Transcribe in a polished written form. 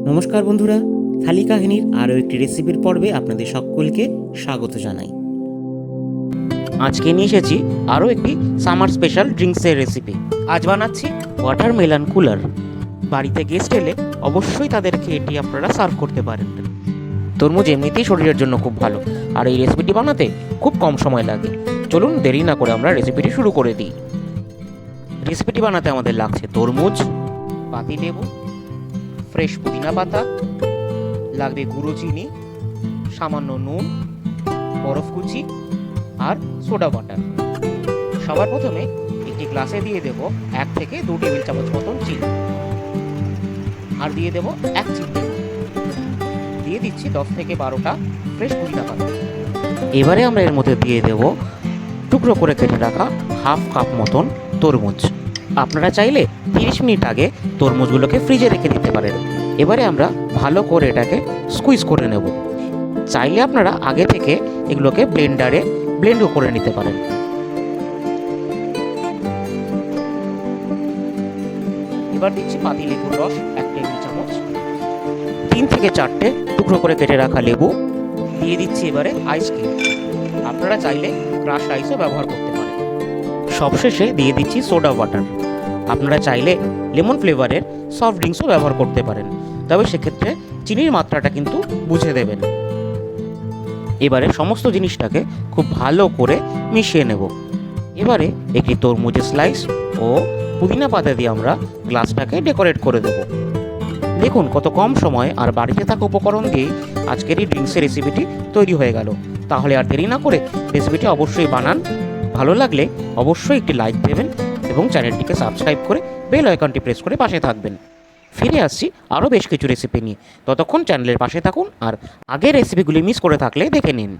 নমস্কার বন্ধুরা, থালি কাহিনীর আরও একটি রেসিপির পর্বে আপনাদের সকলকে স্বাগত জানাই। আজকে নিয়ে এসেছি আরও একটি সামার স্পেশাল ড্রিঙ্কসের রেসিপি। আজ বানাচ্ছি ওয়াটারমেলন কুলার। বাড়িতে গেস্ট এলে অবশ্যই তাদেরকে এটি আপনারা সার্ভ করতে পারেন। তরমুজ এমনিতেই শরীরের জন্য খুব ভালো, আর এই রেসিপিটি বানাতে খুব কম সময় লাগে। চলুন দেরি না করে আমরা রেসিপিটি শুরু করে দিই। রেসিপিটি বানাতে আমাদের লাগছে তরমুজ, পাতিলেবু, ফ্রেশ পুদিনা পাতা, লাগবে গুঁড়ো চিনি, সামান্য নুন, বরফ কুচি আর সোডা ওয়াটার। সবার প্রথমে একটি গ্লাসে দিয়ে দেব 1 থেকে 2 টেবিল চামচ মতন চিনি, আর দিয়ে দেব 1 চিমটি, দিয়ে দিচ্ছি 10 থেকে 12টা ফ্রেশ পুদিনা পাতা। এবারে আমরা এর মধ্যে দিয়ে দেব টুকরো করে কেটে রাখা হাফ কাপ মতন তরমুজ। আপনারা চাইলে 30 মিনিট আগে তরমুজগুলোকে ফ্রিজে রেখে দিতে পারেন। এবারে আমরা ভালো করে এটাকে স্কুইজ করে নেব। চাইলে আপনারা আগে থেকে এগুলোকে ব্লেন্ডারে ব্লেন্ডও করে নিতে পারেন। এবার দিচ্ছি পাতিলেবুর রস 1 টেবিল চামচ, 3 থেকে 4টে টুকরো করে কেটে রাখা লেবু, দিয়ে দিচ্ছি এবারে আইস ক্রিম। আপনারা চাইলে ক্রাশড আইসও ব্যবহার করতে পারেন। সবশেষে দিয়ে দিচ্ছি সোডা ওয়াটার। আপনারা চাইলে লেমন ফ্লেভারের সফট ড্রিঙ্কসও ব্যবহার করতে পারেন, তবে সেক্ষেত্রে চিনির মাত্রাটা কিন্তু বুঝে দেবেন। এবারে সমস্ত জিনিসটাকে খুব ভালো করে মিশিয়ে নেব। এবারে একটি তরমুজের স্লাইস ও পুদিনা পাতা দিয়ে আমরা গ্লাসটাকে ডেকোরেট করে দেব। দেখুন কত কম সময় আর বাড়িতে থাকা উপকরণ দিয়েই আজকের এই ড্রিঙ্কসের রেসিপিটি তৈরি হয়ে গেল। তাহলে আর দেরি না করে রেসিপিটি অবশ্যই বানান। ভালো লাগলে অবশ্যই একটি লাইক দেবেন এবং চ্যানেলটিকে সাবস্ক্রাইব করে বেল আইকনটি প্রেস করে পাশে থাকবেন। ফিরে আসছি আরও বেশ কিছু রেসিপি নিয়ে। ততক্ষণ চ্যানেলের পাশে থাকুন আর আগের রেসিপিগুলি মিস করে থাকলে দেখে নিন।